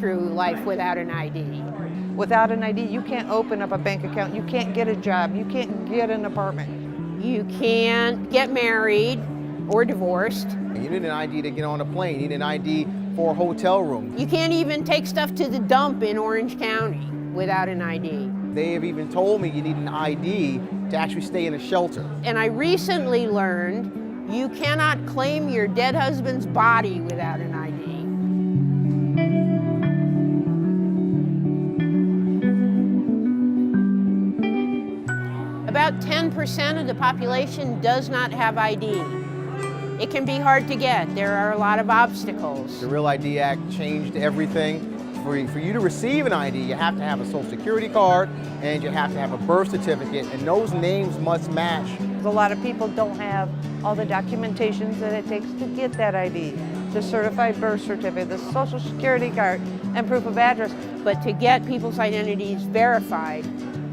through life without an ID. Without an ID, you can't open up a bank account, you can't get a job, you can't get an apartment. You can't get married or divorced. You need an ID to get on a plane, you need an ID for a hotel room. You can't even take stuff to the dump in Orange County without an ID. They have even told me you need an ID to actually stay in a shelter. And I recently learned you cannot claim your dead husband's body without an ID. About 10% of the population does not have ID. It can be hard to get. There are a lot of obstacles. The Real ID Act changed everything. For you to receive an ID, you have to have a Social Security card and you have to have a birth certificate, and those names must match. A lot of people don't have all the documentations that it takes to get that ID. The certified birth certificate, the Social Security card, and proof of address. But to get people's identities verified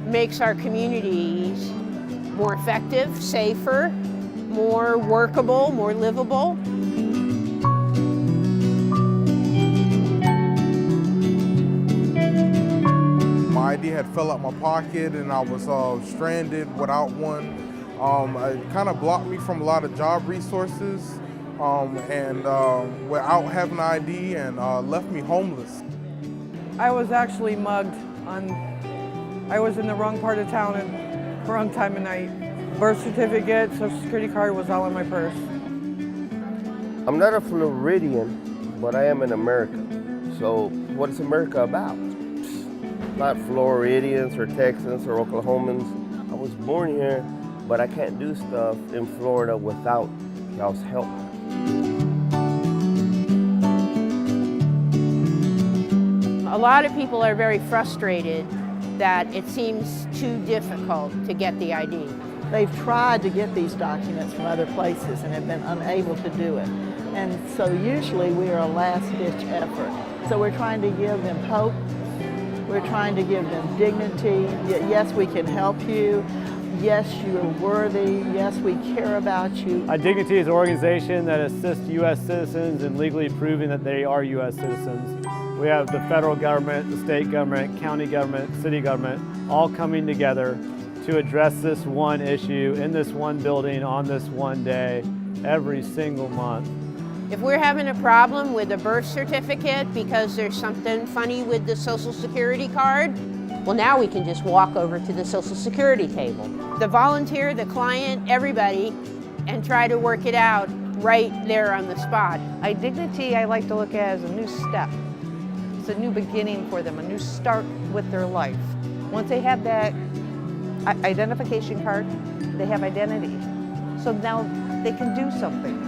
makes our communities more effective, safer, more workable, more livable. My ID had fell out my pocket and I was stranded without one. It kind of blocked me from a lot of job resources and without having an ID, and left me homeless. I was actually mugged. I was in the wrong part of town at the wrong time of night. Birth certificate, Social Security card was all in my purse. I'm not a Floridian, but I am in America. So what is America about? Not Floridians or Texans or Oklahomans. I was born here, but I can't do stuff in Florida without y'all's help. A lot of people are very frustrated that it seems too difficult to get the ID. They've tried to get these documents from other places and have been unable to do it. And so usually we are a last-ditch effort. So we're trying to give them hope. We're trying to give them dignity. Yes, we can help you. Yes, you are worthy. Yes, we care about you. IDignity is an organization that assists U.S. citizens in legally proving that they are U.S. citizens. We have the federal government, the state government, county government, city government, all coming together to address this one issue in this one building on this one day every single month. If we're having a problem with a birth certificate because there's something funny with the Social Security card, well, now we can just walk over to the Social Security table. The volunteer, the client, everybody, and try to work it out right there on the spot. IDignity I like to look at as a new step. It's a new beginning for them, a new start with their life. Once they have that identification card, they have identity. So now they can do something.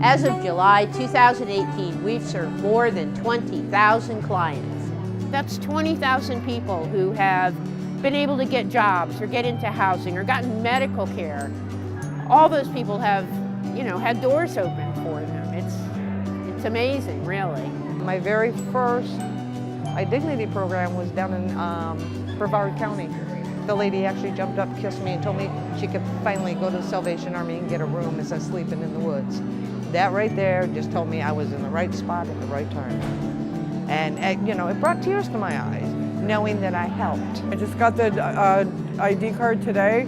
As of July 2018, we've served more than 20,000 clients. That's 20,000 people who have been able to get jobs or get into housing or gotten medical care. All those people have, had doors open for them. It's amazing, really. My very first IDignity program was down in Brevard County. The lady actually jumped up, kissed me, and told me she could finally go to the Salvation Army and get a room instead of sleeping in the woods. That right there just told me I was in the right spot at the right time. And it brought tears to my eyes, knowing that I helped. I just got the ID card today.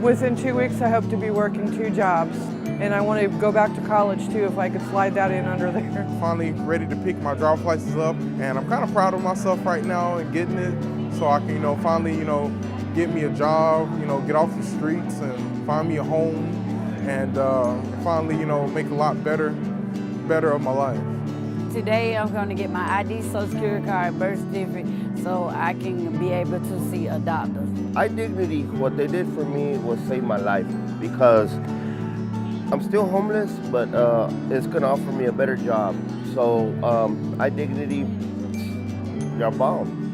Within 2 weeks, I hope to be working 2 jobs. And I want to go back to college too, if I could slide that in under there. Finally ready to pick my driver's license up, and I'm kind of proud of myself right now and getting it, so I can, finally, get me a job, get off the streets and find me a home, and finally, make a lot better of my life. Today I'm going to get my ID, Social Security card, birth certificate, so I can be able to see a doctor. IDignity, what they did for me was save my life, because I'm still homeless, but it's going to offer me a better job. So IDignity, y'all bomb.